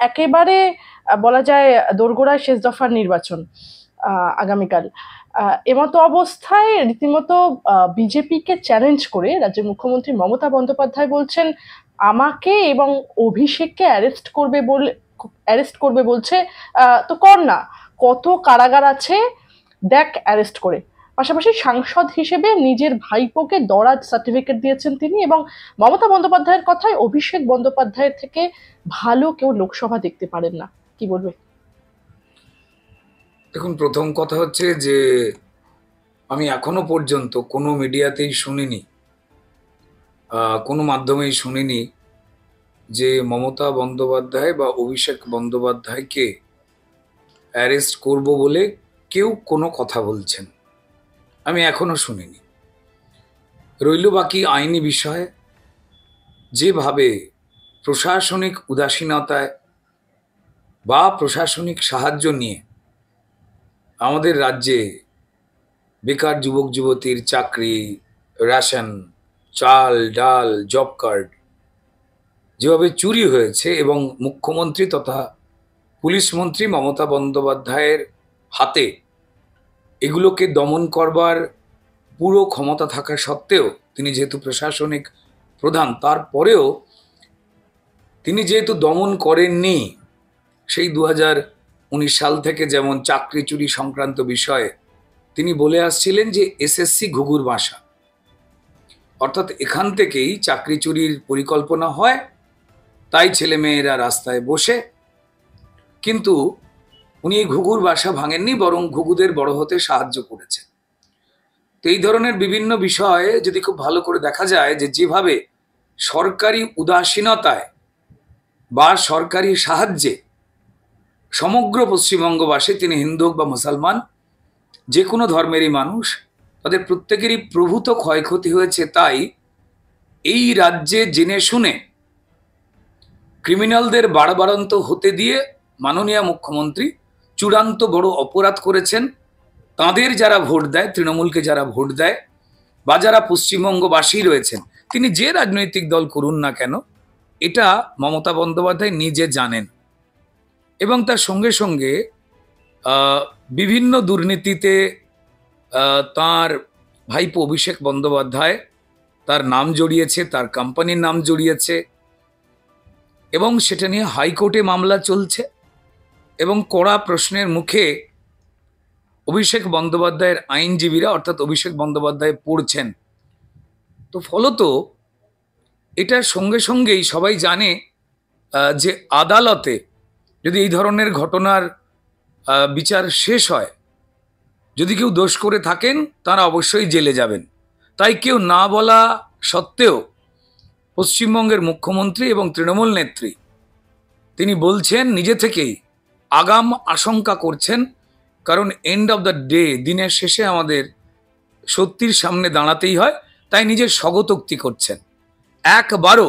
একেবারে বলা যায় দোরগোড়ায় শেষ দফার নির্বাচন আগামীকাল। এমতো অবস্থায় রীতিমতো বিজেপিকে চ্যালেঞ্জ করে রাজ্যের মুখ্যমন্ত্রী মমতা বন্দ্যোপাধ্যায় বলছেন আমাকে এবং অভিষেককে অ্যারেস্ট করবে বলছে। তো কর না, কত কারাগার আছে দেখ অ্যারেস্ট করে। পাশাপাশি সাংসদ হিসেবে নিজের ভাইপোকে দরাজ সার্টিফিকেট দিয়েছেন তিনি, এবং মমতা বন্দ্যোপাধ্যায়ের কথায় অভিষেক বন্দ্যোপাধ্যায়ের থেকে ভালো কেউ লোকসভা দেখতে পারেন না। কি বলবে? দেখুন, প্রথম কথা হচ্ছে যে আমি এখনো পর্যন্ত কোনো মিডিয়াতেই শুনিনি, কোনো মাধ্যমেই শুনিনি যে মমতা বন্দ্যোপাধ্যায় বা অভিষেক বন্দ্যোপাধ্যায়কে অ্যারেস্ট করব বলে কেউ কোনো কথা বলছেন। আমি এখনো শুনিনি। রইল বাকি আইনি বিষয়। যেভাবে প্রশাসনিক উদাসীনতায় বা প্রশাসনিক সাহায্য নিয়ে আমাদের রাজ্যে বেকার যুবক যুবতীর চাকরি, রেশন, চাল ডাল, জব কার্ড যেভাবে চুরি হয়েছে এবং মুখ্যমন্ত্রী তথা পুলিশ মন্ত্রী মমতা বন্দ্যোপাধ্যায়ের হাতে এগুলোকে দমন করবার পুরো ক্ষমতা থাকা সত্ত্বেও, তিনি যেহেতু প্রশাসনিক প্রধান, তারপরেও তিনি যেহেতু দমন করেননি, সেই 2019 সাল থেকে যেমন চাকরি চুরি সংক্রান্ত বিষয়ে তিনি বলে আসছিলেন যে এসএসসি ঘুঘুর বাসা, অর্থাৎ এখান থেকেই চাকরি চুরির পরিকল্পনা হয়, তাই ছেলেমেয়েরা রাস্তায় বসে। কিন্তু উনি এই ঘুঘুর বাসা ভাঙেননি, বরং ঘুঘুদের বড় হতে সাহায্য করেছেন। তো এই ধরনের বিভিন্ন বিষয়ে যদি খুব ভালো করে দেখা যায় যে যেভাবে সরকারি উদাসীনতায় বা সরকারি সাহায্যে সমগ্র পশ্চিমবঙ্গবাসী, তিনি হিন্দু হোক বা মুসলমান, যে কোনো ধর্মেরই মানুষ, তাদের প্রত্যেকেরই প্রভূত ক্ষয়ক্ষতি হয়েছে। তাই এই রাজ্যে জেনে শুনে ক্রিমিনালদের বাড়বাড়ন্ত হতে দিয়ে মাননীয় মুখ্যমন্ত্রী চূড়ান্ত বড় অপরাধ করেছেন। তাঁদের যারা ভোট দেয়, তৃণমূলকে যারা ভোট দেয় বা যারা পশ্চিমবঙ্গবাসী রয়েছেন, তিনি যে রাজনৈতিক দল করুন না কেন, এটা মমতা বন্দ্যোপাধ্যায় নিজে জানেন। এবং তার সঙ্গে সঙ্গে বিভিন্ন দুর্নীতিতে তার ভাইপো অভিষেক বন্দ্যোপাধ্যায় তার নাম জড়িয়েছে, তার কোম্পানির নাম জড়িয়েছে, এবং সেটা নিয়ে হাইকোর্টে মামলা চলছে। এবং কড়া প্রশ্নের মুখে অভিষেক বন্দ্যোপাধ্যায়ের আইনজীবীরা, অর্থাৎ অভিষেক বন্দ্যোপাধ্যায়, পড়ছেন। তো ফলত এটার সঙ্গে সঙ্গেই সবাই জানে যে আদালতে যদি এই ধরনের ঘটনার বিচার শেষ হয়, যদি কেউ দোষ করে থাকেন তারা অবশ্যই জেলে যাবেন। তাই কেউ না বলা সত্ত্বেও পশ্চিমবঙ্গের মুখ্যমন্ত্রী এবং তৃণমূল নেত্রী তিনি বলছেন, নিজে থেকেই আগাম আশঙ্কা করছেন। কারণ এন্ড অফ দ্য ডে, দিনের শেষে আমাদের সত্যির সামনে দাঁড়াতেই হয়, তাই নিজের স্বগতোক্তি করছেন। একবারও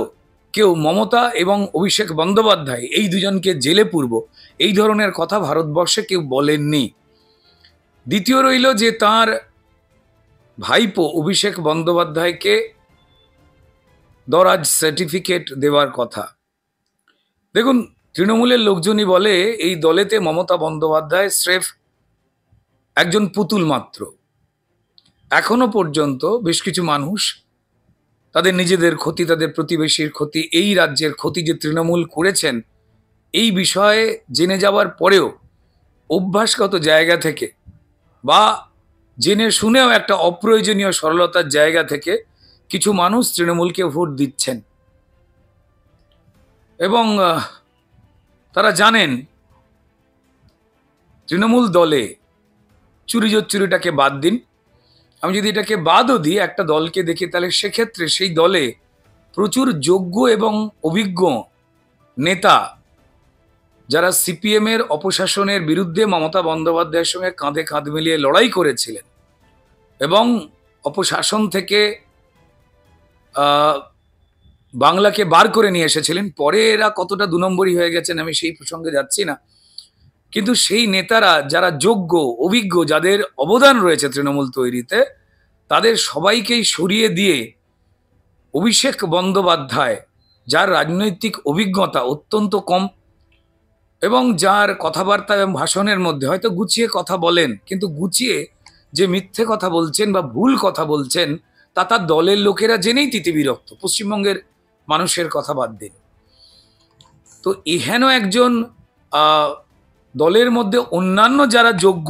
কেউ মমতা এবং অভিষেক বন্দ্যোপাধ্যায় এই দুজনকে জেলে পুরব, এই ধরনের কথা ভারতবর্ষে কেউ বলেননি। দ্বিতীয় রইল যে তার ভাইপো অভিষেক বন্দ্যোপাধ্যায়কে দরাজ সার্টিফিকেট দেওয়ার কথা। দেখুন, তৃণমূলের লোকজনই বলে এই দলেতে মমতা বন্দ্যোপাধ্যায় স্রেফ একজন পুতুল মাত্র। এখনো পর্যন্ত বেশ কিছু মানুষ তাদের নিজেদের ক্ষতি, তাদের প্রতিবেশীর ক্ষতি, এই রাজ্যের ক্ষতি যে তৃণমূল করেছেন, এই বিষয়ে জেনে যাওয়ার পরেও অভ্যাসগত জায়গা থেকে বা জেনে শুনেও একটা অপ্রয়োজনীয় সরলতার জায়গা থেকে কিছু মানুষ তৃণমূলকে ভোট দিচ্ছেন। এবং তারা জানেন তৃণমূল দলে চুরিটাকে বাদ দিন, আমি যদি এটাকে বাদও দিই একটা দলকে দেখি, তাহলে সেক্ষেত্রে সেই দলে প্রচুর যোগ্য এবং অভিজ্ঞ নেতা, যারা সিপিএমের অপশাসনের বিরুদ্ধে মমতা বন্দ্যোপাধ্যায়ের সঙ্গে কাঁধে কাঁধ মিলিয়ে লড়াই করেছিলেন এবং অপশাসন থেকে বাংলাকে বার করে নিয়ে এসেছিলেন। পরে এরা কতটা 2 নম্বরই হয়ে গেছেন আমি সেই প্রসঙ্গে যাচ্ছি না, কিন্তু সেই নেতারা যারা যোগ্য, অভিজ্ঞ, যাদের অবদান রয়েছে তৃণমূল তৈরিতে, তাদের সবাইকেই সরিয়ে দিয়ে অভিষেক বন্দ্যোপাধ্যায়, যার রাজনৈতিক অভিজ্ঞতা অত্যন্ত কম, এবং যার কথাবার্তা এবং ভাষণের মধ্যে হয়তো গুছিয়ে কথা বলেন, কিন্তু গুছিয়ে যে মিথ্যে কথা বলছেন বা ভুল কথা বলছেন তা তার দলের লোকেরা জেনেই তিতিবিরক্ত। পশ্চিমবঙ্গের মানুষের কথা বাদ দিন। তো এহেন একজন দলের মধ্যে অন্যান্য যারা যোগ্য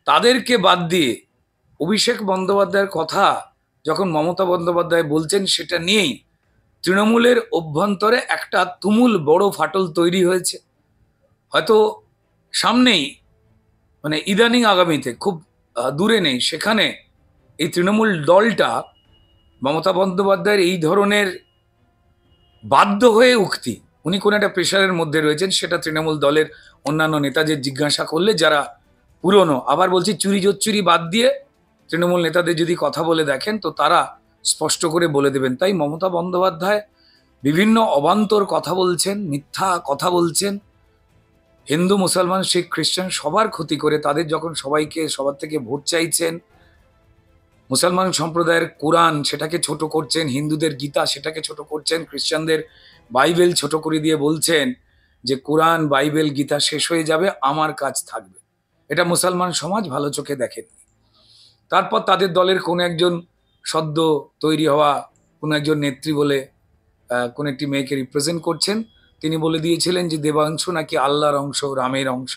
তাদেরকে বাদ দিয়ে অভিষেক বন্দ্যোপাধ্যায়ের কথা যখন মমতা বন্দ্যোপাধ্যায় বলছেন, সেটা নিয়েই তৃণমূলের অভ্যন্তরে একটা তুমুল বড় ফাটল তৈরি হয়েছে। হয়তো সামনেই, মানে ইদানিং আগামীতে, খুব দূরে নেই, সেখানে এই তৃণমূল দলটা মমতা বন্দ্যোপাধ্যায়ের এই ধরনের বাধ্য হয়ে উক্তি, উনি কোন একটা প্রেশারের মধ্যে রয়েছেন, সেটা তৃণমূল দলের অন্যান্য নেতাদের জিজ্ঞাসা করলে, যারা পুরনো, আবার বলছি চুরি জোচ্চুরি বাদ দিয়ে তৃণমূল নেতাদের যদি কথা বলে দেখেন তো তারা স্পষ্ট করে বলে দেবেন। তাই মমতা বন্দ্যোপাধ্যায় বিভিন্ন অবান্তর কথা বলছেন, মিথ্যা কথা বলছেন, হিন্দু মুসলমান শিখ খ্রিস্টান সবার ক্ষতি করে, তাদের যখন সবাইকে সবার থেকে ভোট চাইছেন, মুসলমান সম্প্রদায়ের কোরআন সেটাকে ছোট করছেন, হিন্দুদের গীতা সেটাকে ছোট করছেন, খ্রিস্টানদের বাইবেল ছোট করে দিয়ে বলছেন যে কোরআন বাইবেল গীতা শেষ হয়ে যাবে, আমার কাজ থাকবে। এটা মুসলমান সমাজ ভালো চোখে দেখেননি। তারপর তাদের দলের কোনো একজন সদ্য তৈরি হওয়া কোনো একজন নেত্রী বলে কোন একটি মেয়েকে রিপ্রেজেন্ট করছেন, তিনি বলে দিয়েছিলেন যে দেবাংশ নাকি আল্লাহর অংশ, রামের অংশ,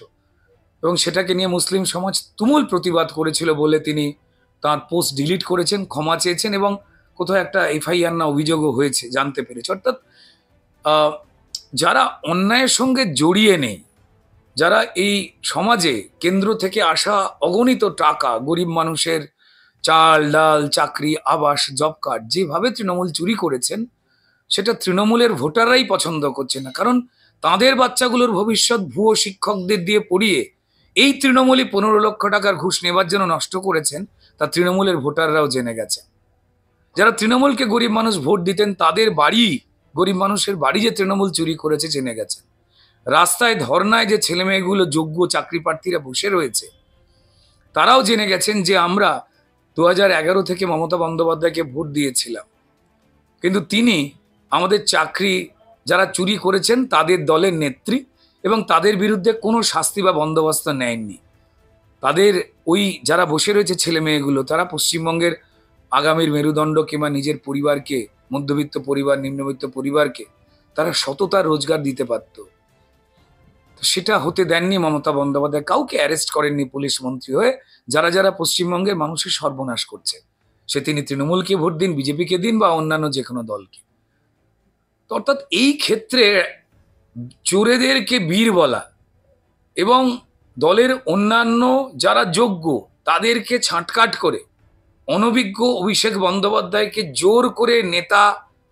এবং সেটাকে নিয়ে মুসলিম সমাজ তুমুল প্রতিবাদ করেছিল বলে তিনি তার পোস্ট ডিলিট করেছেন, ক্ষমা চেয়েছেন, এবং কোথাও একটা এফআইআর না অভিযোগও হয়েছে জানতে পেরেছে। অর্থাৎ যারা অন্যায়ের সঙ্গে জড়িয়ে নেই, যারা এই সমাজে কেন্দ্র থেকে আসা অগণিত টাকা, গরিব মানুষের চাল ডাল, চাকরি, আবাস, জব কার্ড যেভাবে তৃণমূল চুরি করেছেন, সেটা তৃণমূলের ভোটাররাই পছন্দ করছে না। কারণ তাদের বাচ্চাগুলোর ভবিষ্যৎ ভুয়ো শিক্ষকদের দিয়ে পড়িয়ে এই তৃণমূলই 15 লক্ষ টাকার ঘুষ নেবার জন্য নষ্ট করেছেন, তা তৃণমূলের ভোটাররাও জেনে গেছে। যারা তৃণমূলকে গরিব মানুষ ভোট দিতেন, তাদের বাড়ি, গরিব মানুষের বাড়ি যে তৃণমূল চুরি করেছে জেনে গেছে। রাস্তায় ধর্নায় যে ছেলে মেয়েগুলো যোগ্য চাকরি প্রার্থীরা বসে রয়েছে, তারাও জেনে গেছেন যে আমরা 2011 থেকে মমতা বন্দ্যোপাধ্যায়কে ভোট দিয়েছিলাম, কিন্তু তিনি আমাদের চাকরি যারা চুরি করেছেন তাদের দলের নেত্রী, এবং তাদের বিরুদ্ধে কোনো শাস্তি বা বন্দোবস্ত নেয়নি। তাদের ওই যারা বসে রয়েছে ছেলে মেয়েগুলো, তারা পশ্চিমবঙ্গের আগামীর মেরুদণ্ড কিংবা নিজের পরিবারকে, মধ্যবিত্ত পরিবার, নিম্নবিত্ত পরিবারকে তারা সততার রোজগার দিতে পারত। সেটা হতে দেননি মমতা বন্দ্যোপাধ্যায়। কাউকে অ্যারেস্ট করেননি পুলিশ মন্ত্রী হয়ে, যারা যারা পশ্চিমবঙ্গের মানুষের সর্বনাশ করছে, সে তিনি তৃণমূলকে ভোট দিন, বিজেপিকে দিন বা অন্যান্য যে কোনো দলকে। অর্থাৎ এই ক্ষেত্রে চোরেদেরকে বীর বলা এবং দলের অন্যান্য যারা যোগ্য তাদেরকে ছাঁটকাট করে অনভিজ্ঞ অভিষেক বন্দ্যোপাধ্যায়কে জোর করে নেতা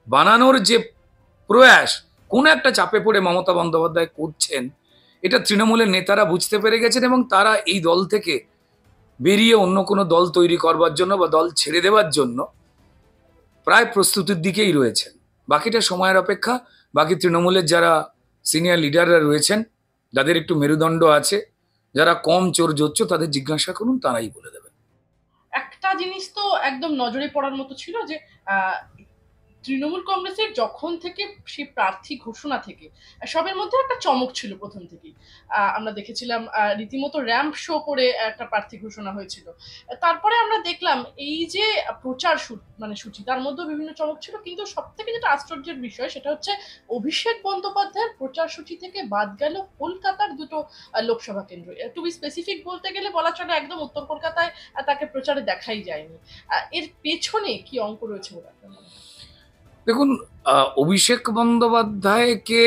বানানোর যে প্রয়াস, কোন একটা চাপে পড়ে মমতা বন্দ্যোপাধ্যায় করছেন, এটা তৃণমূলের নেতারা বুঝতে পেরে গেছেন, এবং তারা এই দল থেকে বেরিয়ে অন্য কোনো দল তৈরি করবার জন্য বা দল ছেড়ে দেওয়ার জন্য প্রায় প্রস্তুতির দিকেই রয়েছেন। বাকিটা সময়ের অপেক্ষা। বাকি তৃণমূলের যারা সিনিয়র লিডাররা রয়েছেন, যাদের একটু মেরুদণ্ড আছে, যারা কম চোর জোচ্চ, তাদের জিজ্ঞাসা করুন, তারাই বলে দেবেন। একটা জিনিস তো একদম নজরে পড়ার মতো ছিল যে আহ, তৃণমূল কংগ্রেসের যখন থেকে সেই প্রার্থী ঘোষণা থেকে সবের মধ্যে একটা চমক ছিল প্রথম থেকেই। আমরা দেখেছিলাম রীতিমতো র্যাম্প শো করে একটা প্রার্থী ঘোষণা হয়েছিল। তারপরে আমরা দেখলাম এই যে প্রচার মানে সূচি, তার মধ্যেও বিভিন্ন চমক ছিল, কিন্তু সব থেকে যেটা আশ্চর্যের বিষয় সেটা হচ্ছে অভিষেক বন্দ্যোপাধ্যায়ের প্রচার সূচি থেকে বাদ গেল কলকাতার দুটো লোকসভা কেন্দ্র। টু বি স্পেসিফিক বলতে গেলে বলা চলে একদম উত্তর কলকাতায় তাকে প্রচারে দেখাই যায়নি। এর পেছনে কি অঙ্ক রয়েছে বলে আপনার মনে হয়? দেখুন, অভিষেক বন্দ্যোপাধ্যায়কে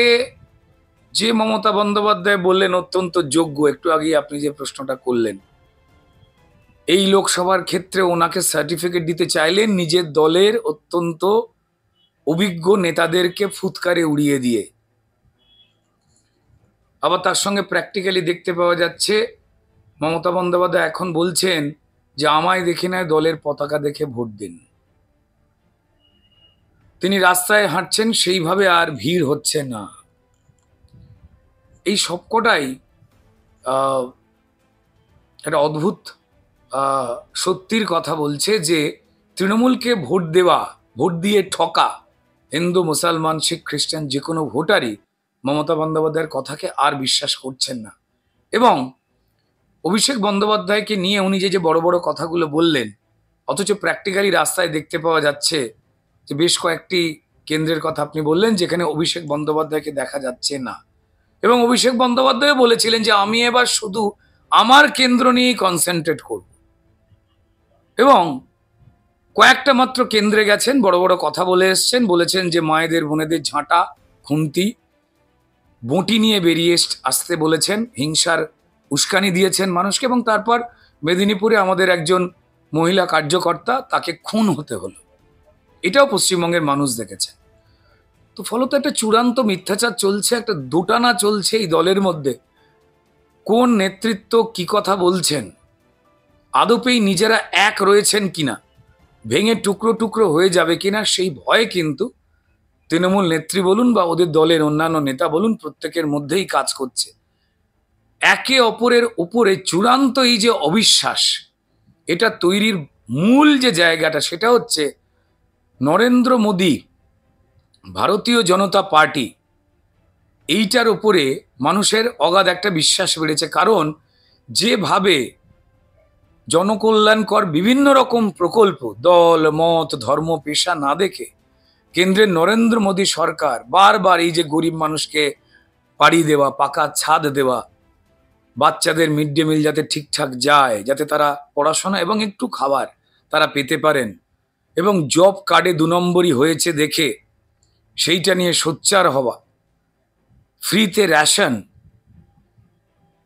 যে মমতা বন্দ্যোপাধ্যায় বললেন অত্যন্ত যোগ্য, একটু আগে আপনি যে প্রশ্নটা করলেন, এই লোকসভার ক্ষেত্রে ওনাকে সার্টিফিকেট দিতে চাইলেন নিজের দলের অত্যন্ত অভিজ্ঞ নেতাদেরকে ফুৎকারে উড়িয়ে দিয়ে। আবার তার সঙ্গে প্র্যাকটিক্যালি দেখতে পাওয়া যাচ্ছে মমতা বন্দ্যোপাধ্যায় এখন বলছেন যে আমায় দেখে নয়, দলের পতাকা দেখে ভোট দিন। তিনি রাস্তায় হাঁটছেন, সেইভাবে আর ভিড় হচ্ছে না। এই সবকটাই একটা অদ্ভুত সত্যির কথা বলছে যে তৃণমূলকে ভোট দেওয়া, ভোট দিয়ে ঠকা হিন্দু মুসলমান শিখ খ্রিস্টান যে কোনো ভোটারই মমতা বন্দ্যোপাধ্যায়ের কথাকে আর বিশ্বাস করছেন না। এবং অভিষেক বন্দ্যোপাধ্যায়কে নিয়ে উনি যে বড় বড় কথাগুলো বললেন, অথচ প্র্যাকটিক্যালি রাস্তায় দেখতে পাওয়া যাচ্ছে যে বেশ কয়েকটি কেন্দ্রের কথা আপনি বললেন যেখানে অভিষেক বন্দ্যোপাধ্যায়কে দেখা যাচ্ছে না। এবং অভিষেক বন্দ্যোপাধ্যায় বলেছিলেন যে আমি এবার শুধু আমার কেন্দ্র নিয়েই কনসেন্ট্রেট করব। এবং কয়েকটা মাত্র কেন্দ্রে গেছেন, বড় বড় কথা বলে এসছেন, বলেছেন যে মায়েদের বোনেদের ঝাঁটা খুন্তি বঁটি নিয়ে বেরিয়ে আসতে বলেছেন, হিংসার উস্কানি দিয়েছেন মানুষকে। এবং তারপর মেদিনীপুরে আমাদের একজন মহিলা কার্যকর্তা, তাকে খুন হতে হলো, এটাও পশ্চিমবঙ্গের মানুষ দেখেছে। তো ফলত একটা চূড়ান্ত মিথ্যাচার চলছে, একটা দোটানা চলছে এই দলের মধ্যে। কোন নেতৃত্ব কি কথা বলছেন, আদপেই নিজেরা এক রয়েছেন কিনা, ভেঙে টুকরো টুকরো হয়ে যাবে কিনা সেই ভয়ে কিন্তু তৃণমূল নেত্রী বলুন বা ওদের দলের অন্যান্য নেতা বলুন, প্রত্যেকের মধ্যেই কাজ করছে। একে অপরের উপরে চূড়ান্ত এই যে অবিশ্বাস, এটা তৈরির মূল যে জায়গাটা সেটা হচ্ছে নরেন্দ্র মোদী, ভারতীয় জনতা পার্টি, এইটার উপরে মানুষের অগাধ একটা বিশ্বাস বেড়েছে। কারণ যেভাবে জনকল্যাণকর বিভিন্ন রকম প্রকল্প দল মত ধর্ম পেশা না দেখে কেন্দ্রের নরেন্দ্র মোদী সরকার বারবার এই যে গরিব মানুষকে পাড়ি দেওয়া, পাকা ছাদ দেওয়া, বাচ্চাদের মিড ডে মিল যাতে ঠিকঠাক যায়, যাতে তারা পড়াশোনা এবং একটু খাবার তারা পেতে পারেন, এবং জব কার্ডে 2 নম্বরই হয়েছে দেখে সেইটা নিয়ে সোচ্চার হওয়া, ফ্রিতে রেশন,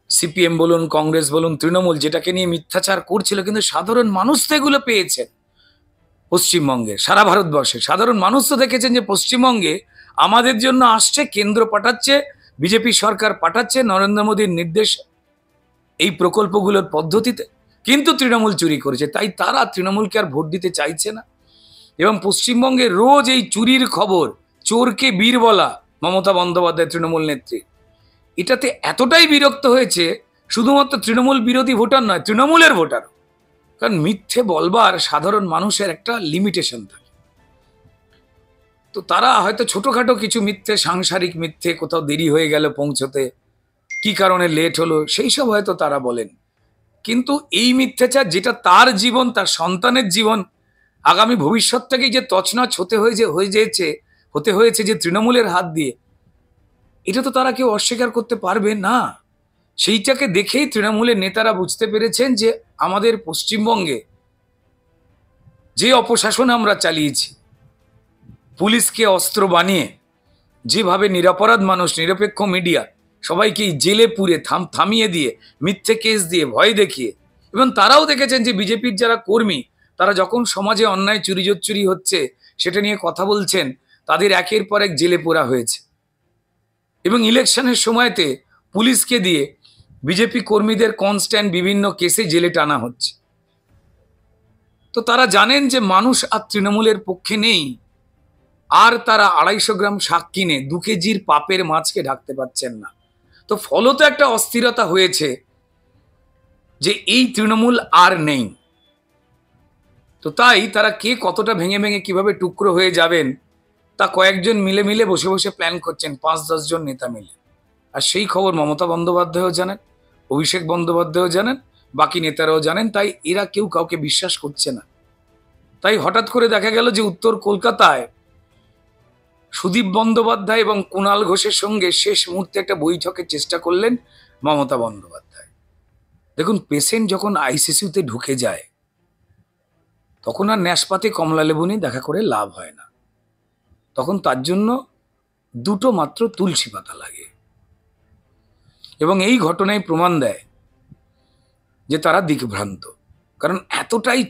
সিপিএম বলুন কংগ্রেস বলুন তৃণমূল যেটাকে নিয়ে মিথ্যাচার করছিল, কিন্তু সাধারণ মানুষ তো এগুলো পেয়েছেন। পশ্চিমবঙ্গে সারা ভারতবর্ষে সাধারণ মানুষ তো দেখেছেন যে পশ্চিমবঙ্গে আমাদের জন্য আসছে, কেন্দ্র পাঠাচ্ছে, বিজেপি সরকার পাঠাচ্ছে নরেন্দ্র মোদীর নির্দেশ এই প্রকল্পগুলোর পদ্ধতিতে। কিন্তু তৃণমূল চুরি করেছে, তাই তারা তৃণমূলকে আর ভোট দিতে চাইছে না। এবং পশ্চিমবঙ্গে রোজ এই চুরির খবর, চোরকে বীর বলা মমতা বন্দ্যোপাধ্যায় তৃণমূল নেত্রী, এটাতে এতটাই বিরক্ত হয়েছে শুধুমাত্র তৃণমূল বিরোধী ভোটার নয়, তৃণমূলের ভোটার। কারণ মিথ্যে বলবার সাধারণ মানুষের একটা লিমিটেশন থাকে। তো তারা হয়তো ছোটখাটো কিছু মিথ্যে, সাংসারিক মিথ্যে, কোথাও দেরি হয়ে গেল পৌঁছতে, কি কারণে লেট হলো, সেই সব হয়তো তারা বলেন। কিন্তু এই মিথ্যাচার যেটা তার জীবন, তার সন্তানের জীবন, আগামী ভবিষ্যৎ থেকেই যে তছনছ হতে হয়েছে যে তৃণমূলের হাত দিয়ে, এটা তো তারা কেউ অস্বীকার করতে পারবে না। সেইটাকে দেখেই তৃণমূলের নেতারা বুঝতে পেরেছেন যে আমাদের পশ্চিমবঙ্গে যে অপশাসন আমরা চালিয়েছি, পুলিশকে অস্ত্র বানিয়ে যেভাবে নিরপরাধ মানুষ, নিরপেক্ষ মিডিয়া সবাইকেই জেলে পুরে থামিয়ে দিয়ে, মিথ্যে কেস দিয়ে, ভয় দেখিয়ে, এবং তারাও দেখেছেন যে বিজেপির যারা কর্মী তারা যখন সমাজে অন্যায় চুরি হচ্ছে সেটা নিয়ে কথা বলছেন, তাদের একের পর এক জেলে পোরা হয়েছে। এবং ইলেকশনের সময়তে পুলিশকে দিয়ে বিজেপি কর্মীদের কনস্ট্যান্ট বিভিন্ন কেসে জেলে টানা হচ্ছে। তো তারা জানেন যে মানুষ আর তৃণমূলের পক্ষে নেই, আর তারা 250 গ্রাম শাক কিনে 2 কেজির পাপের মাছকে ঢাকতে পারছেন না। তো ফলত একটা অস্থিরতা হয়েছে যে এই তৃণমূল আর নেই। তো তাই তারা কে কতটা ভেঙে ভেঙে কিভাবে টুকরো হয়ে যাবেন তা কয়েকজন মিলে বসে বসে প্ল্যান করছেন, 5-10 জন নেতা মিলে। আর সেই খবর মমতা বন্দ্যোপাধ্যায়ও জানেন, অভিষেক বন্দ্যোপাধ্যায়ও জানেন, বাকি নেতারাও জানেন। তাই এরা কেউ কাউকে বিশ্বাস করছে না। তাই হঠাৎ করে দেখা গেল যে উত্তর কলকাতায় সুদীপ বন্দ্যোপাধ্যায় এবং কুণাল ঘোষের সঙ্গে শেষ মুহূর্তে একটা বৈঠকের চেষ্টা করলেন মমতা বন্দ্যোপাধ্যায়। দেখুন, পেশেন্ট যখন আইসিইউতে ঢুকে যায় তখন আর ন্যাশপাতি কমলালেবু নিয়ে দেখা করে লাভ হয় না, তখন তার জন্য 2টো মাত্র তুলসী পাতা লাগে। এবং এই ঘটনায় প্রমাণ দেয় যে তারা দিকভ্রান্ত। কারণ এতটাই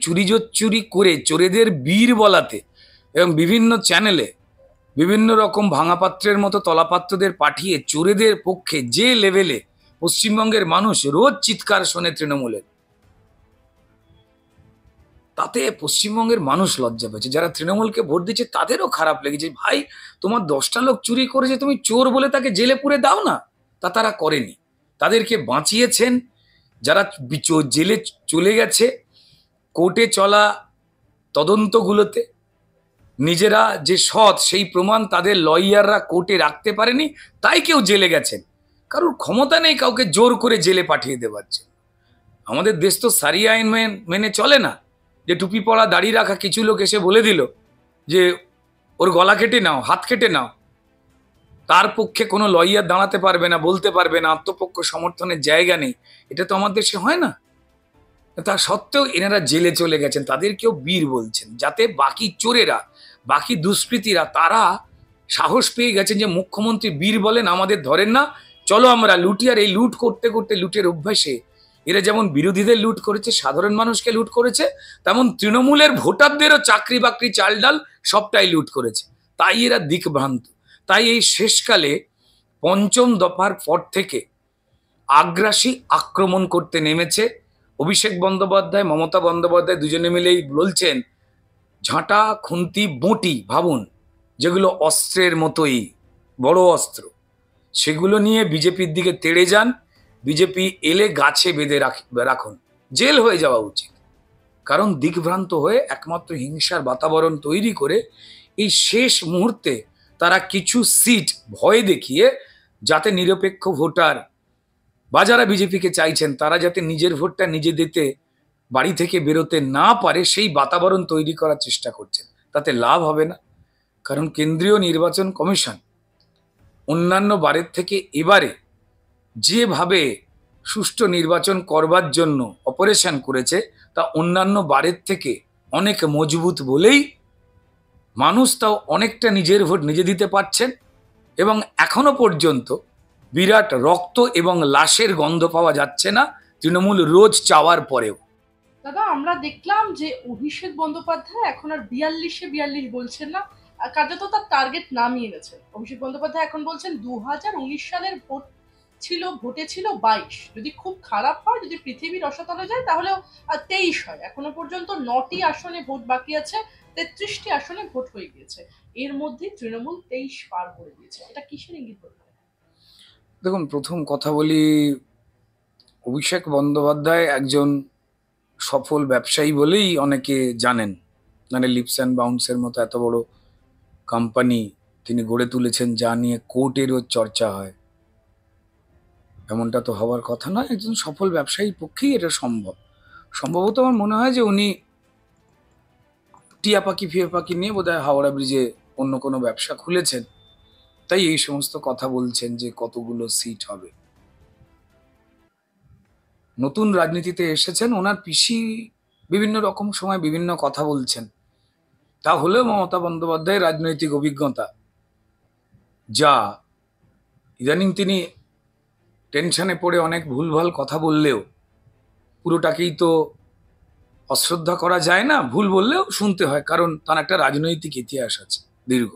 চুরি করে চোরেদের বীর বলাতে এবং বিভিন্ন চ্যানেলে বিভিন্ন রকম ভাঙা পাত্রের মতো তলাপাত্রদের পাঠিয়ে চোরেদের পক্ষে যে লেভেলে পশ্চিমবঙ্গের মানুষ রোজ চিৎকার শোনে তৃণমূলের, তাতে পশ্চিমবঙ্গের মানুষ লজ্জা পেয়েছে। যারা তৃণমূলকে ভোট দিচ্ছে তাদেরও খারাপ লেগেছে, ভাই তোমার 10টা লোক চুরি করেছে, তুমি চোর বলে তাকে জেলে পুরে দাও না। তা তারা করেনি, তাদেরকে বাঁচিয়েছেন। যারা জেলে চলে গেছে কোর্টে চলা তদন্তগুলোতে, নিজেরা যে সৎ সেই প্রমাণ তাদের লয়াররা কোর্টে রাখতে পারেনি, তাই কেউ জেলে গেছেন। কারোর ক্ষমতা নেই কাউকে জোর করে জেলে পাঠিয়ে দেওয়ার জন্য। আমাদের দেশ তো সারিয়া আইন মেনে চলে না, যে টুপি পড়া দাড়ি রাখা কিছু লোক এসে বলে দিল যে ওর গলা কেটে নাও, হাত কেটে নাও, তার পক্ষে কোনো লয়ার দাঁড়াতে পারবে না, বলতে পারবে না, আত্মপক্ষ সমর্থনের জায়গা নেই। এটা তো আমার দেশে হয় না। তা সত্ত্বেও এনারা জেলে চলে গেছেন, তাদেরকেও বীর বলছেন, যাতে বাকি চোরেরা, বাকি দুষ্কৃতীরা তারা সাহস পেয়ে গেছেন যে মুখ্যমন্ত্রী বীর বলেন, আমাদের ধরেন না, চলো আমরা লুটি। আর এই লুট করতে করতে, লুটের অভ্যাসে এরা যেমন বিরোধীদের লুট করেছে, সাধারণ মানুষকে লুট করেছে, তেমন তৃণমূলের ভোটারদেরও চাকরি বাকরি চাল ডাল সবটাই লুট করেছে। তাই এরা দিকভ্রান্ত। তাই এই শেষকালে পঞ্চম দফার পর থেকে আগ্রাসী আক্রমণ করতে নেমেছে অভিষেক বন্দ্যোপাধ্যায়, মমতা বন্দ্যোপাধ্যায় দুজনে মিলেই বলছেন ঝাঁটা, খুন্তি, বঁটি, ভাবুন, যেগুলো অস্ত্রের মতোই বড় অস্ত্র, সেগুলো নিয়ে বিজেপির দিকে তেড়ে যান। বিজেপি এলে গাছে বেঁধে রাখুন, জেল হয়ে যাওয়া উচিত। কারণ দিকভ্রান্ত হয়ে একমাত্র হিংসার বাতাবরণ তৈরি করে এই শেষ মুহূর্তে তারা কিছু সিট ভয় দেখিয়ে, যাতে নিরপেক্ষ ভোটার বা যারা বিজেপিকে চাইছেন তারা যাতে নিজের ভোটটা নিজে দিতে বাড়ি থেকে বেরোতে না পারে, সেই বাতাবরণ তৈরি করার চেষ্টা করছেন। তাতে লাভ হবে না, কারণ কেন্দ্রীয় নির্বাচন কমিশন অন্যান্য বারের থেকে এবারে যেভাবে সুষ্ঠু নির্বাচন করবার জন্য অপারেশন করেছে, তা অন্যান্য বারের থেকে অনেক মজবুত বলেই মানুষ তাও অনেকটা নিজের ভোট নিজে দিতে পারছেন। এবং এখনো পর্যন্ত বিরাট রক্ত এবং লাশের গন্ধ পাওয়া যাচ্ছে না তৃণমূল রোজ চাওয়ার পরেও। দাদা, আমরা দেখলাম যে অভিষেক বন্দ্যোপাধ্যায় এখন আর 42-42 বলছেন না, কার্যত তার টার্গেট নামিয়ে এনেছেন। অভিষেক বন্দ্যোপাধ্যায় এখন বলছেন 2019 সালের ভোটে ছিল 22, যদি খুব খারাপ হয়, যদি পৃথিবীর রসাতলে যায় তাহলেও 23 হয়। এখনো পর্যন্ত 9টি আসনে ভোট বাকি আছে, 33টি আসনে ভোট হয়ে গিয়েছে। এর মধ্যে তৃণমূল 23 পার করে দিয়েছে। এটা কিসের ইঙ্গিত বলতে? দেখুন, প্রথম কথা বলি, অভিষেক বন্দ্যোপাধ্যায় একজন সফল ব্যবসায়ী বলেই অনেকে জানেন। মানে লিপস অ্যান্ড বাউন্সের মতো এত বড় কোম্পানি তিনি গড়ে তুলেছেন, যা নিয়ে কোর্টেরও চর্চা হয়, এমনটা তো হওয়ার কথা নয়। একজন সফল ব্যবসায়ীর পক্ষেই এটা সম্ভব। সম্ভবত আমার মনে হয় যে উনি টিয়া পাখি ফিয়া পাখি নিয়ে বোধহয় হাওড়া ব্রিজে অন্য কোনো ব্যবসা খুলেছেন, তাই এই সমস্ত কথা বলছেন যে কতগুলো সিট হবে। নতুন রাজনীতিতে এসেছেন, ওনার পিসি বিভিন্ন রকম সময় বিভিন্ন কথা বলছেন। তা হলেও মমতা বন্দ্যোপাধ্যায়ের রাজনৈতিক অভিজ্ঞতা যা, ইদানিং তিনি টেনশনে পড়ে অনেক ভুলভাল কথা বললেও পুরোটাকেই তো অশ্রদ্ধা করা যায় না। ভুল বললেও শুনতে হয়, কারণ তার একটা রাজনৈতিক ইতিহাস আছে দীর্ঘ।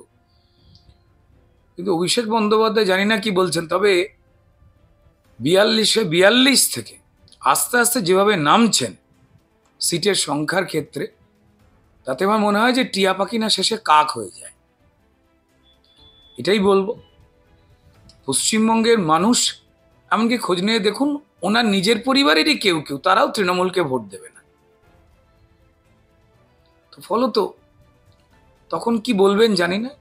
কিন্তু অভিষেক বন্দ্যোপাধ্যায় জানি না কি বলছেন, তবে 42 থেকে আস্তে আস্তে যেভাবে নামছেন সিটের সংখ্যার ক্ষেত্রে, তাতে আমার মনে হয় যে টিয়া পাখি না শেষে কাক হয়ে যায়। এটাই বলবো। পশ্চিমবঙ্গের মানুষ, এমনকি খোঁজ নিয়ে দেখুন, ওনার নিজের পরিবারেরই কেউ কেউ তারাও তৃণমূলকে ভোট দেবে না। তো ফলত তখন কি বলবেন জানি না,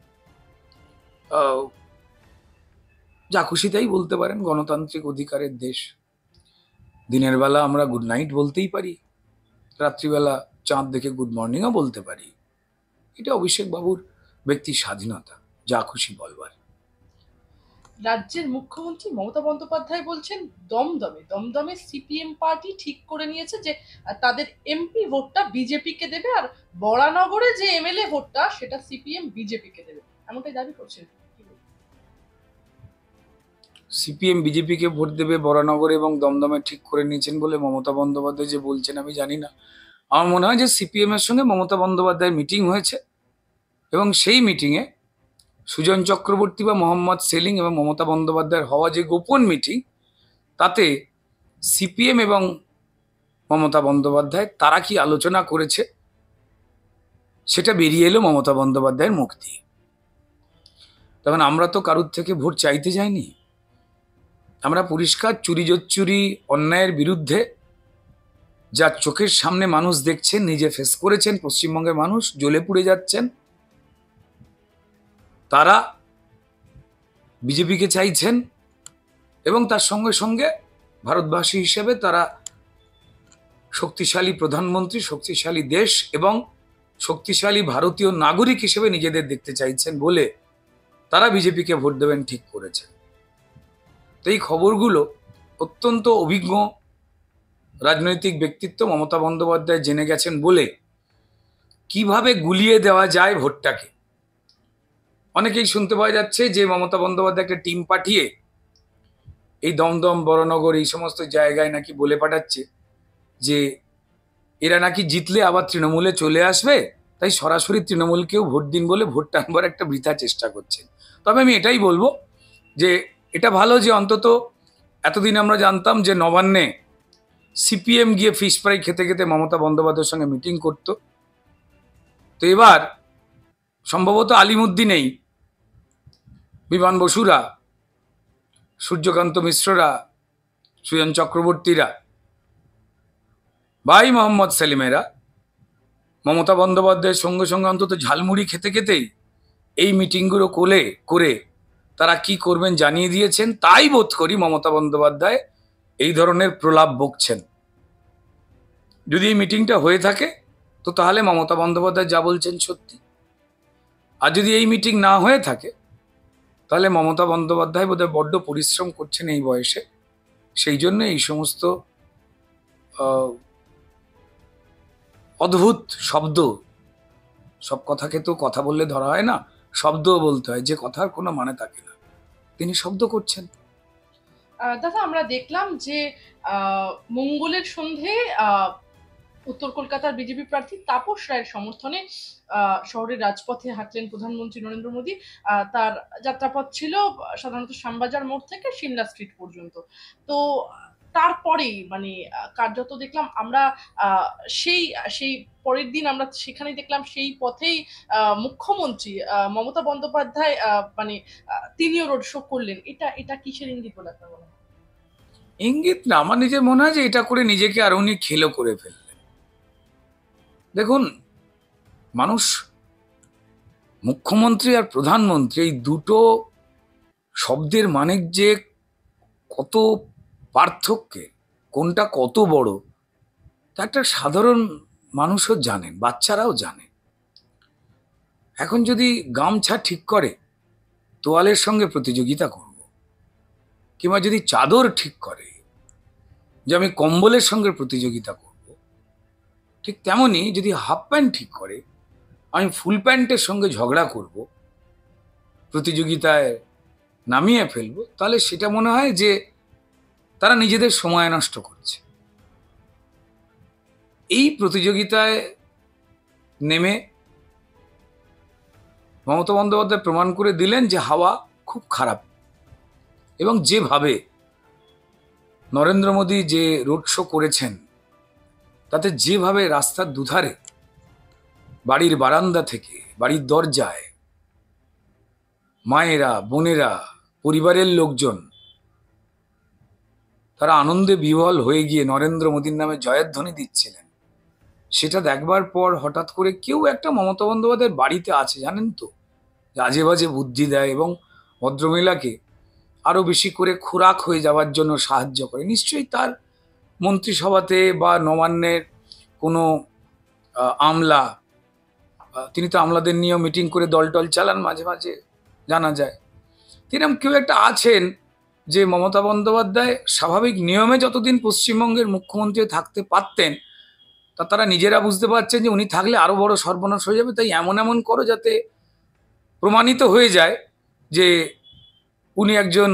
যা খুশি তাই বলতে পারেন, গণতান্ত্রিক অধিকারের দেশ। দিনের বেলা আমরা গুড নাইট বলতেই পারি, রাত্রিবেলা চাঁদ দেখে গুড মর্নিংও বলতে পারি। এটা অভিষেক বাবুর ব্যক্তি স্বাধীনতা, যা খুশি বলবার। রাজ্যের মুখ্যমন্ত্রী মমতা বন্দ্যোপাধ্যায় বলছেন দমদমে সিপিএম পার্টি ঠিক করে নিয়েছে যে তাদের এমপি ভোটটা বিজেপিকে দেবে, আর বরানগরে যে এমএলএ ভোটটা সেটা সিপিএম বিজেপিকে দেবে, এমনটাই দাবি করছেন। সিপিএম বিজেপিকে ভোট দেবে বরানগরে এবং দমদমে ঠিক করে নিয়েছেন বলে মমতা বন্দ্যোপাধ্যায় যে বলছেন আমি জানি না। আমার মনে হয় যে সিপিএম এর সঙ্গে মমতা বন্দ্যোপাধ্যায়ের মিটিং হয়েছে, এবং সেই মিটিংয়ে সুজন চক্রবর্তী বা মোহাম্মদ সেলিম এবং মমতা বন্দ্যোপাধ্যায়ের হওয়া যে গোপন মিটিং, তাতে সিপিএম এবং মমতা বন্দ্যোপাধ্যায় তারা কি আলোচনা করেছে সেটা বেরিয়ে এলো মমতা বন্দ্যোপাধ্যায়ের মুখ দিয়ে। তখন আমরা তো কারুর থেকে ভোট চাইতে যাইনি। আমরা পরিষ্কার চুরি জোচ্চুরি অন্যায়ের বিরুদ্ধে যা চোখের সামনে মানুষ দেখছেন, নিজে ফেস করেছেন, পশ্চিমবঙ্গের মানুষ জ্বলে পুড়ে যাচ্ছেন, তারা বিজেপিকে চাইছেন এবং তার সঙ্গে সঙ্গে ভারতবাসী হিসেবে তারা শক্তিশালী প্রধানমন্ত্রী, শক্তিশালী দেশ এবং শক্তিশালী ভারতীয় নাগরিক হিসেবে নিজেদের দেখতে চাইছেন বলে তারা বিজেপিকে ভোট দেবেন ঠিক করেছেন। তো এই খবরগুলো অত্যন্ত অভিজ্ঞ রাজনৈতিক ব্যক্তিত্ব মমতা বন্দ্যোপাধ্যায় জেনে গেছেন বলে কিভাবে গুলিয়ে দেওয়া যায় ভোটটাকে। অনেকেই শুনতে পাওয়া যাচ্ছে যে মমতা বন্দ্যোপাধ্যায় একটা টিম পাঠিয়ে এই দমদম, বড়নগর এই সমস্ত জায়গায় নাকি বলে পাঠাচ্ছে যে এরা নাকি জিতলে আবার তৃণমূলে চলে আসবে, তাই সরাসরি তৃণমূলকেও ভোট দিন বলে ভোট টানবার একটা বৃথা চেষ্টা করছেন। তবে আমি এটাই বলবো যে এটা ভালো যে অন্তত এতদিন আমরা জানতাম যে নবান্নে সিপিএম গিয়ে ফিশ ফ্রাই খেতে খেতে মমতা বন্দ্যোপাধ্যায়ের সঙ্গে মিটিং করত। তো এবার সম্ভবত আলিমুদ্দিনেই, বিমান বসুরা, সূর্যকান্ত মিশ্ররা, সুজন চক্রবর্তীরা, ভাই মোহাম্মদ সেলিমেরা মমতা বন্দ্যোপাধ্যায়ের সঙ্গে সঙ্গে অন্তত ঝালমুড়ি খেতে খেতেই এই মিটিংগুলো করে তারা কি করবেন জানিয়ে দিয়েছেন। তাই বোধ করি মমতা বন্দ্যোপাধ্যায় এই ধরনের প্রলাপ বকছেন। যদি এই মিটিংটা হয়ে থাকে তো তাহলে মমতা বন্দ্যোপাধ্যায় যা বলছেন সত্যি, আর যদি এই মিটিং না হয়ে থাকে তাহলে মমতা বন্দ্যোপাধ্যায় বোধহয় বড্ড পরিশ্রম করছেন এই বয়সে, সেই জন্য এই সমস্ত অদ্ভুত শব্দ, সব কথাকে তো কথা বললে ধরা হয় না, শব্দও বলতে হয়, যে কথার কোনো মানে থাকে না, তিনি শব্দ করছেন। দাদা, আমরা দেখলাম যে মঙ্গলের সন্ধে উত্তর কলকাতার বিজেপি প্রার্থী তাপস রায়ের সমর্থনে শহরের রাজপথে হাঁটলেন প্রধানমন্ত্রী নরেন্দ্র মোদী। তার যাত্রাপথ ছিল সাধারণত শ্যামবাজার মোড় থেকে সিমলা স্ট্রিট পর্যন্ত। তো তারপরেই মানে কার্যত দেখলাম আমরা সেই সেই পরের দিন আমরা সেখানেই দেখলাম সেই পথেই মুখ্যমন্ত্রী মমতা বন্দ্যোপাধ্যায় মানে তিনিও রোড শো করলেন। এটা কিসের ইঙ্গিত বলে আপনার মনে হয়? ইঙ্গিত না, আমার নিজের মনে হয় যে এটা করে নিজেকে আর উনি খেলো করে ফেললেন। দেখুন, মানুষ মুখ্যমন্ত্রী আর প্রধানমন্ত্রী এই দুটো শব্দের মানে যে কত পার্থক্যে, কোনটা কত বড়, তা একটা সাধারণ মানুষও জানেন, বাচ্চারাও জানে। এখন যদি গামছা ঠিক করে তোয়ালের সঙ্গে প্রতিযোগিতা করব, কিংবা যদি চাদর ঠিক করে যে আমি কম্বলের সঙ্গে প্রতিযোগিতা করব, ঠিক তেমনি যদি হাফ প্যান্ট ঠিক করে আমি ফুল প্যান্টের সঙ্গে ঝগড়া করব, প্রতিযোগিতায় নামিয়ে ফেলবো, তাহলে সেটা মনে হয় যে তারা নিজেদের সময় নষ্ট করছে। এই প্রতিযোগিতায় নেমে মমতা বন্দ্যোপাধ্যায় প্রমাণ করে দিলেন যে হাওয়া খুব খারাপ। এবং যেভাবে নরেন্দ্র মোদী যে রোড শো করেছেন, তাতে যেভাবে রাস্তার দুধারে, বাড়ির বারান্দা থেকে বাড়ির দরজায় মায়েরা, বোনেরা, পরিবারের লোকজন তারা আনন্দে বিহ্বল হয়ে গিয়ে নরেন্দ্র মোদীর নামে জয়ধ্বনি দিচ্ছিলেন, সেটা দেখবার পর হঠাৎ করে কেউ একটা মমতা বন্দ্যোপাধ্যায়ের বাড়িতে আছে জানেন তো, আজে বাজে বুদ্ধি দেয় এবং ভদ্রমহিলাকে আরো বেশি করে খোরাক হয়ে যাওয়ার জন্য সাহায্য করে। নিশ্চয়ই তার মন্ত্রিসভাতে বা নবান্নের কোনো আমলা, তিনি তো আমলাদের নিয়েও মিটিং করে দল টল চালান মাঝে মাঝে, জানা যায় তিনি কেউ একটা আছেন যে মমতা বন্দ্যোপাধ্যায় স্বাভাবিক নিয়মে যতদিন পশ্চিমবঙ্গের মুখ্যমন্ত্রী থাকতে পারতেন, তা তারা নিজেরা বুঝতে পারছেন যে উনি থাকলে আরো বড় সর্বনাশ হয়ে যাবে, তাই এমন এমন করো যাতে প্রমাণিত হয়ে যায় যে উনি একজন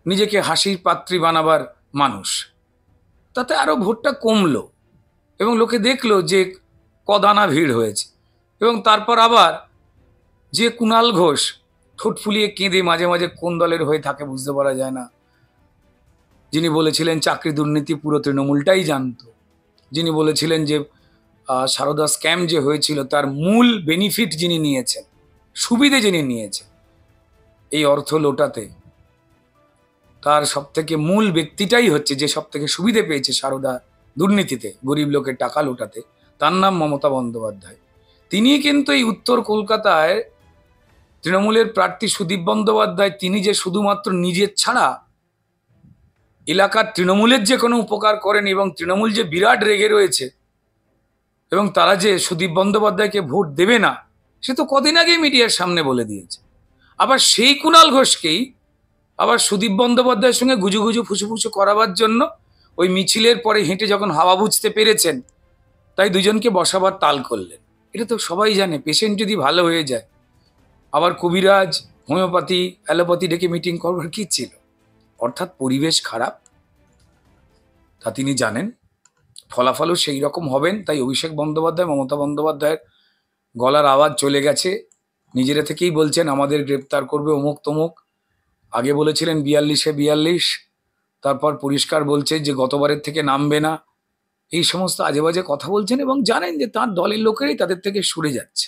নিজেকে হাসির পাত্রী বানাবার মানুষ। তাতে আরো ভোটটা কমলো এবং লোকে দেখলো যে কদানা ভিড় হয়েছে। এবং তারপর আবার যে কুণাল ঘোষ ঠোঁট ফুলিয়ে কেঁদে মাঝে মাঝে কোন দলের হয়ে থাকে বুঝতে পারা যায় না, যিনি বলেছিলেন চাকরি দুর্নীতি পুরো তৃণমূলটাই জানতো, যিনি বলেছিলেন যে সারদা স্ক্যাম যে হয়েছিল তার মূল বেনিফিট যিনি নিয়েছেন, সুবিধে যিনি নিয়েছেন এই অর্থ লোটাতে, তার সব থেকে মূল ব্যক্তিটাই হচ্ছে যে সব থেকে সুবিধে পেয়েছে সারদা দুর্নীতিতে, গরিব লোকের টাকা লোটাতে, তার নাম মমতা বন্দ্যোপাধ্যায়। তিনি কিন্তু এই উত্তর কলকাতায় তৃণমূলের প্রার্থী সুদীপ বন্দ্যোপাধ্যায়, তিনি যে শুধুমাত্র নিজের ছাড়া এলাকার তৃণমূলের যে কোনো উপকার করেন এবং তৃণমূল যে বিরাট রেগে রয়েছে এবং তারা যে সুদীপ বন্দ্যোপাধ্যায়কে ভোট দেবে না, সে তো কদিন আগেই মিডিয়ার সামনে বলে দিয়েছে। আবার সেই কুণাল ঘোষকেই আবার সুদীপ বন্দ্যোপাধ্যায়ের সঙ্গে গুজুগুজু ফুসুফুসু করাবার জন্য ওই মিছিলের পরে হেঁটে যখন হাওয়া বুঝতে পেরেছেন, তাই দুজনকে বসাবার তাল করলেন। এটা তো সবাই জানে, পেশেন্ট যদি ভালো হয়ে যায় আবার কবিরাজ, হোমিওপ্যাথি, অ্যালোপ্যাথি ডেকে মিটিং করবার কি ছিল? অর্থাৎ পরিবেশ খারাপ, তা তিনি জানেন, ফলাফলও সেই রকম হবেন। তাই অভিষেক বন্দ্যোপাধ্যায়, মমতা বন্দ্যোপাধ্যায়ের গলার আওয়াজ চলে গেছে, নিজেরা থেকেই বলছেন আমাদের গ্রেপ্তার করবে অমুক তমুক। আগে বলেছিলেন 42-এ 42, তারপর পরিষ্কার বলছে যে গতবারের থেকে নামবে না। এই সমস্ত আজে বাজে কথা বলছেন এবং জানেন যে তার দলের লোকেরাই তাদের থেকে সরে যাচ্ছে।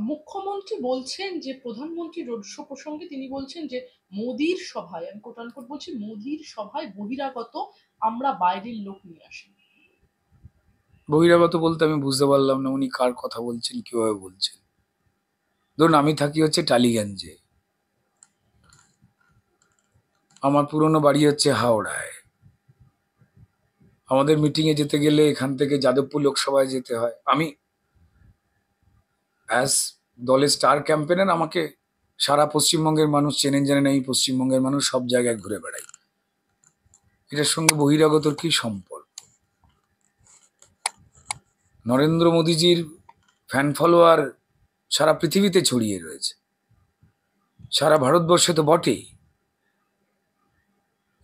মুখ্যমন্ত্রী বলছেন যে প্রধানমন্ত্রী রোড শো প্রসঙ্গে তিনি বলছেন যে মোদির সভায়, আমি কোট আনকোট বলছি, মোদির সভায় বহিরাগত, আমরা বাইরের লোক নিয়ে আসি। বহিরাগত বলতে আমি বুঝতে পারলাম না উনি কার কথা বলছেন, কিভাবে বলছেন। ধরুন আমি থাকি হচ্ছে টালিগঞ্জে, আমার পুরনো বাড়ি হচ্ছে হাওড়ায়। আমাদের মিটিংয়ে যেতে গেলে এখান থেকে যাদবপুর লোকসভায় যেতে হয়। আমি অ্যাজ দলের স্টার ক্যাম্পেনার, আমাকে সারা পশ্চিমবঙ্গের মানুষ চেনেন, জানেন আমি পশ্চিমবঙ্গের মানুষ সব জায়গায় ঘুরে বেড়াই। এটার সঙ্গে বহিরাগতর কি সম্পর্ক? নরেন্দ্র মোদীজির ফ্যান ফলোয়ার সারা পৃথিবীতে ছড়িয়ে রয়েছে, সারা ভারতবর্ষে তো বটেই।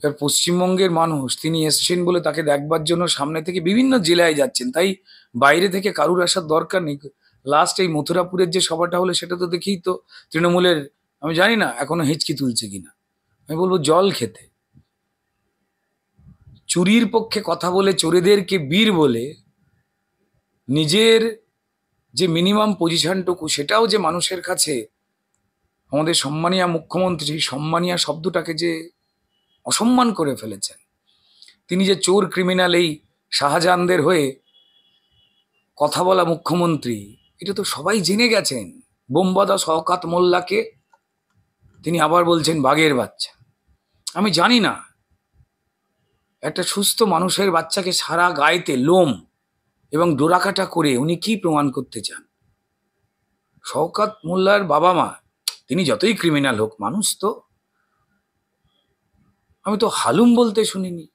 এবার পশ্চিমবঙ্গের মানুষ, তিনি এসছেন বলে তাকে দেখবার জন্য সামনে থেকে বিভিন্ন জেলায় যাচ্ছেন, তাই বাইরে থেকে কারুর আসার দরকার নেই। লাস্ট এই মথুরাপুরের যে সভাটা হলো সেটা তো দেখেই তো তৃণমূলের, আমি জানি না এখনো হিচকি তুলছে কিনা, আমি বলবো জল খেতে। চুরির পক্ষে কথা বলে, চোরেদেরকে বীর বলে, নিজের যে মিনিমাম পজিশনটুকু সেটাও যে মানুষের কাছে, আমাদের সম্মানীয় মুখ্যমন্ত্রী সম্মানীয় শব্দটাকে যে অসম্মান করে ফেলেছেন। তিনি যে চোর ক্রিমিনাল, এই শাহজাহানদের হয়ে কথা বলা মুখ্যমন্ত্রী, এটা তো সবাই জেনে গেছেন। বোমবাদা শওকত মোল্লাকে তিনি আবার বলছেন বাঘের বাচ্চা। আমি জানি না একটা সুস্থ মানুষের বাচ্চাকে সারা গায়েতে লোম এবং ডোরাকাটা করে উনি কি প্রমাণ করতে চান? শওকত মোল্লার বাবা মা, তিনি যতই ক্রিমিনাল হোক মানুষ তো, আমি তো হালুম বলতে শুনিনি।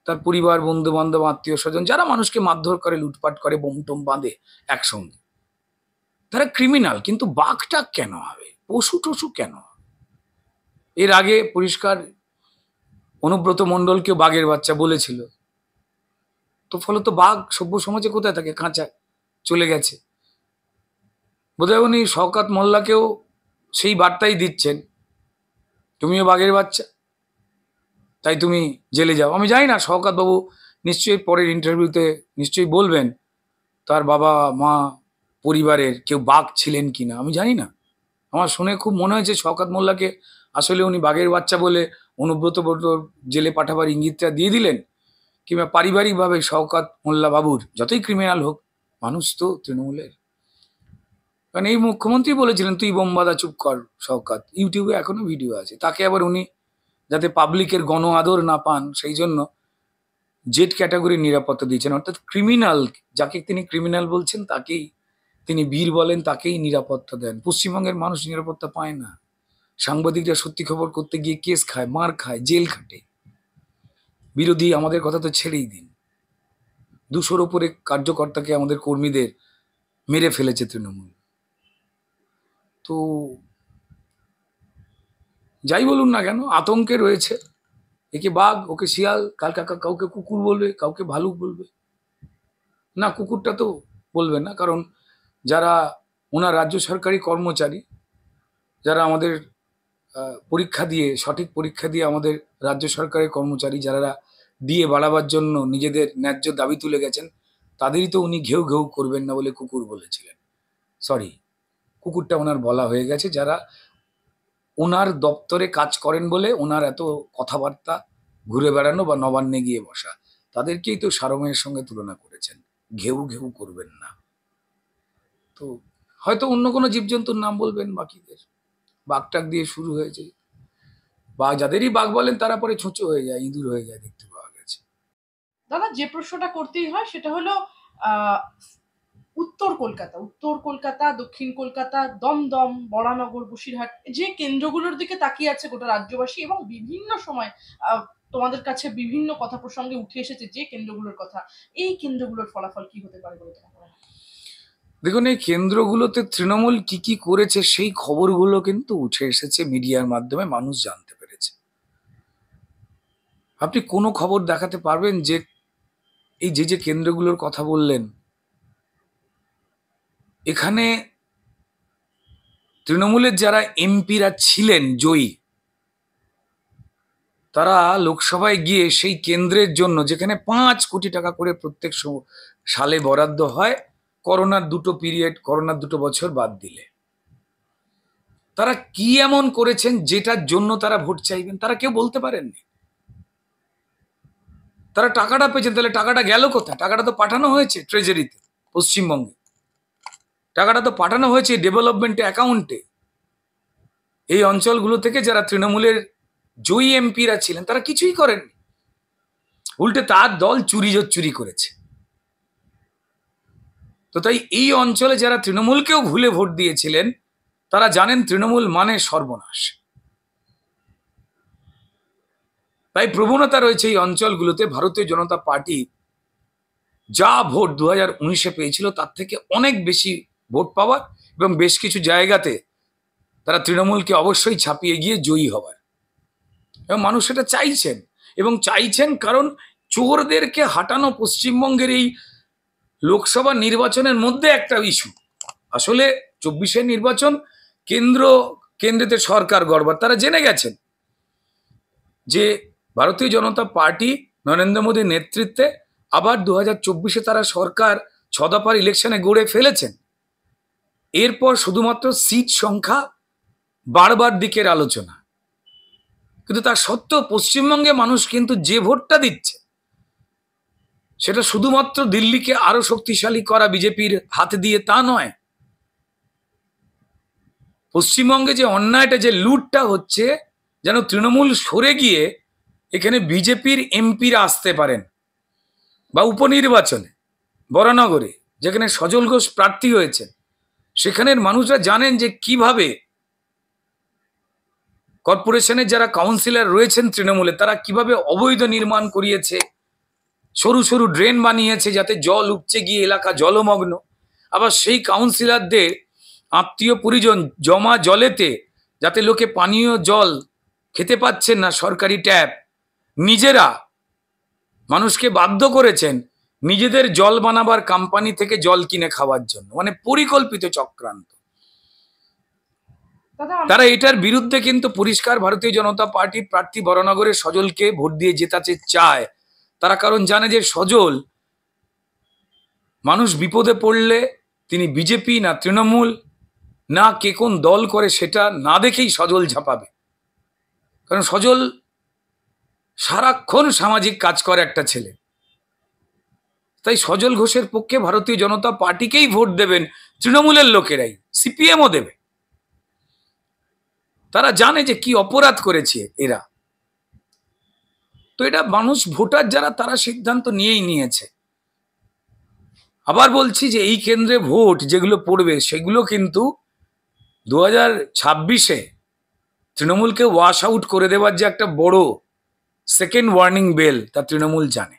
তার পরিবার, বন্ধু বান্ধব, আত্মীয় স্বজন যারা মানুষকে মারধর করে, লুটপাট করে, বোম টোম বাঁধে একসঙ্গে, তারা ক্রিমিনাল। কিন্তু বাঘটা কেন হবে? পশু টশু কেন হবে? এর আগে পরিষ্কার অনুব্রত মণ্ডলকেও বাঘের বাচ্চা বলেছিল। তো ফলত বাঘ সভ্য সমাজে কোথায় থাকে? কাঁচায় চলে গেছে। বোধহয় উনি শওকত মোল্লাকেও সেই বার্তাই দিচ্ছেন, তুমিও বাঘের বাচ্চা, তাই তুমি জেলে যাও। আমি জানি না, শওকত বাবু নিশ্চয়ই পরের ইন্টারভিউতে নিশ্চয়ই বলবেন তার বাবা মা পরিবারের কেউ বাঘ ছিলেন কিনা, আমি জানি না। আমার শুনে খুব মনে হয়েছে শওকত মোল্লাকে আসলে উনি বাঘের বাচ্চা বলে অনুব্রত মণ্ডল জেলে পাঠাবার ইঙ্গিতটা দিয়ে দিলেন, কিংবা পারিবারিকভাবে শওকত মোল্লা বাবুর যতই ক্রিমিনাল হোক মানুষ তো তৃণমূলের। কারণ এই মুখ্যমন্ত্রী বলেছিলেন তুই বোমবাদা চুপ কর শওকত, ইউটিউবে এখনো ভিডিও আছে। তাকে আবার উনি যাতে পাবলিকের গণ আদর না পান সেই জন্য জেড ক্যাটাগরির নিরাপত্তা দিয়েছেন। অর্থাৎ ক্রিমিনাল, যাকে তিনি ক্রিমিনাল বলছেন তাকেই তিনি বীর বলেন, তাকেই নিরাপত্তা দেন। পশ্চিমবঙ্গের মানুষ নিরাপত্তা পায় না। সাংবাদিকরা সত্যি খবর করতে গিয়ে কেস খায়, মার খায়, জেল খাটে। বিরোধী আমাদের কথা তো ছেড়েই দিন, 200-র উপরে কার্যকর্তাকে, আমাদের কর্মীদের মেরে ফেলেছে তৃণমূল। তো যাই বলুন না কেন, আতঙ্কে রয়েছে। একে বাঘ, ওকে শিয়াল, কাউকে কুকুর বলবে, কাউকে ভালুক বলবে। না, কুকুরটা তো বলবে না, কারণ যারা ওনার রাজ্য সরকারি কর্মচারী, যারা আমাদের পরীক্ষা দিয়ে, সঠিক পরীক্ষা দিয়ে আমাদের রাজ্য সরকারের কর্মচারী, যারা দিয়ে বাড়াবার জন্য নিজেদের ন্যায্য দাবি তুলে গেছেন, তাদেরই তো উনি ঘেউ ঘেউ করবেন না বলে কুকুর বলেছিলেন। সরি, কুকুরটা ওনার বলা হয়ে গেছে। যারা ওনার দপ্তরে কাজ করেন বলে ওনার এত কথাবার্তা, ঘুরে বেড়ানো বা নবান্নে গিয়ে বসা, তাদেরকেই তো সারমেয়ের সঙ্গে তুলনা করেছেন। ঘেউ ঘেউ করবেন না। তো হয়তো অন্য কোনো জীবজন্তুর নাম বলবেন বাকিদের, বাঘটাক দিয়ে শুরু হয়েছে, বা যাদেরই বাঘ বলেন তারা পরে ছোঁচো হয়ে যায়, ইঁদুর হয়ে যায়, দেখতে পাওয়া গেছে। দাদা, যে প্রশ্নটা করতেই হয় সেটা হলো উত্তর কলকাতা, দক্ষিণ কলকাতা, দমদম, বরানগর, বসিরহাট, যে কেন্দ্রগুলোর দিকে তাকিয়ে আছে গোটা রাজ্যবাসী, এবং বিভিন্ন সময় তোমাদের কাছে বিভিন্ন কথা প্রসঙ্গে উঠে এসেছে যে কেন্দ্রগুলোর কথা, এই কেন্দ্রগুলোর ফলাফল কি হতে পারে বলে তোমার মনে হয়? দেখুন, এই কেন্দ্রগুলোতে তৃণমূল কি কি করেছে সেই খবরগুলো কিন্তু উঠে এসেছে মিডিয়ার মাধ্যমে, মানুষ জানতে পেরেছে। আপনি কোনো খবর দেখাতে পারবেন যে এই যে কেন্দ্রগুলোর কথা বললেন, এখানে তৃণমূলের যারা এমপিরা ছিলেন জয়ী, তারা লোকসভায় গিয়ে সেই কেন্দ্রের জন্য, যেখানে 5 কোটি টাকা করে প্রত্যেক সালে বরাদ্দ হয়, করোনার দুটো বছর বাদ দিলে, তারা কি এমন করেছেন যেটার জন্য তারা ভোট চাইবেন, তারা কেউ বলতে পারেননি। তারা টাকাটা পেয়েছেন, তাহলে টাকাটা গেল কোথায়? টাকাটা তো পাঠানো হয়েছে ট্রেজারিতে, পশ্চিমবঙ্গে টাকাটা তো পাঠানো হয়েছে ডেভেলপমেন্ট অ্যাকাউন্টে। এই অঞ্চলগুলো থেকে যারা তৃণমূলের জয়ী এমপিরা ছিলেন তারা কিছুই করেননি, উল্টে তার দল চুরি করেছে। তো তাই এই অঞ্চলে যারা তৃণমূলকেও ভুলে ভোট দিয়েছিলেন, তারা জানেন তৃণমূল মানে সর্বনাশ। তাই প্রবণতা রয়েছে এই অঞ্চলগুলোতে ভারতীয় জনতা পার্টি যা ভোট 2019-এ পেয়েছিল তার থেকে অনেক বেশি ভোট পাওয়ার, এবং বেশ কিছু জায়গাতে তারা তৃণমূলকে অবশ্যই ছাপিয়ে গিয়ে জয়ী হবার, এবং মানুষ সেটা চাইছেন। এবং চাইছেন কারণ চোরদেরকে হাঁটানো পশ্চিমবঙ্গের এই লোকসভা নির্বাচনের মধ্যে একটা ইস্যু। আসলে 24-এর নির্বাচন, কেন্দ্রেতে সরকার গড়বড়, তারা জেনে গেছেন যে ভারতীয় জনতা পার্টি নরেন্দ্র মোদীর নেতৃত্বে আবার 2024-এ তারা সরকার 6 দফার ইলেকশনে গড়ে ফেলেছেন। এরপর শুধুমাত্র সিট সংখ্যা বাড়বার দিকের আলোচনা, কিন্তু তার সত্ত্বেও পশ্চিমবঙ্গে মানুষ কিন্তু যে ভোটটা দিচ্ছে সেটা শুধুমাত্র দিল্লিকে আরো শক্তিশালী করা বিজেপির হাতে দিয়ে তা নয়। পশ্চিমবঙ্গে যে অন্যায়টা, যে লুটটা হচ্ছে, যেন তৃণমূল সরে গিয়ে এখানে বিজেপির এমপিরা আসতে পারেন, বা উপনির্বাচনে বরানগরে যেখানে সজল ঘোষ প্রার্থী হয়েছে, সেখানের মানুষরা জানেন যে কিভাবে কর্পোরেশনের যারা কাউন্সিলর রয়েছেন তৃণমূলে, তারা কিভাবে অবৈধ নির্মাণ করিয়েছে, সরু সরু ড্রেন বানিয়েছে যাতে জল উপচে গিয়ে এলাকা জলমগ্ন। আবার সেই কাউন্সিলরদের আত্মীয় পরিজন জমা জলেতে, যাতে লোকে পানীয় জল খেতে পাচ্ছেন না সরকারি ট্যাপ, নিজেরা মানুষকে বাধ্য করেছেন নিজেদের জল বানাবার কোম্পানি থেকে জল কিনে খাওয়ার জন্য, মানে পরিকল্পিত চক্রান্ত। তারা এটার বিরুদ্ধে কিন্তু পরিষ্কার ভারতীয় জনতা পার্টির প্রার্থী বরানগরের সজলকে ভোট দিয়ে জেতাতে চায়। তারা কারণ জানে যে সজল, মানুষ বিপদে পড়লে তিনি বিজেপি না তৃণমূল না কে কোন দল করে সেটা না দেখেই সজল ঝাঁপাবে, কারণ সজল সারাক্ষণ সামাজিক কাজ করে একটা ছেলে। তাই সজল ঘোষের পক্ষে ভারতীয় জনতা পার্টিকেই ভোট দেবেন তৃণমূলের লোকেরাই, সিপিএমও দেবে। তারা জানে যে কি অপরাধ করেছে এরা। তো এটা মানুষ, ভোটার যারা, তারা সিদ্ধান্ত নিয়েই নিয়েছে। আবার বলছি যে এই কেন্দ্রে ভোট যেগুলো পড়বে সেগুলো কিন্তু 2026-এ তৃণমূলকে ওয়াশ আউট করে দেওয়ার যে একটা বড় সেকেন্ড ওয়ার্নিং বেল, তা তৃণমূল জানে।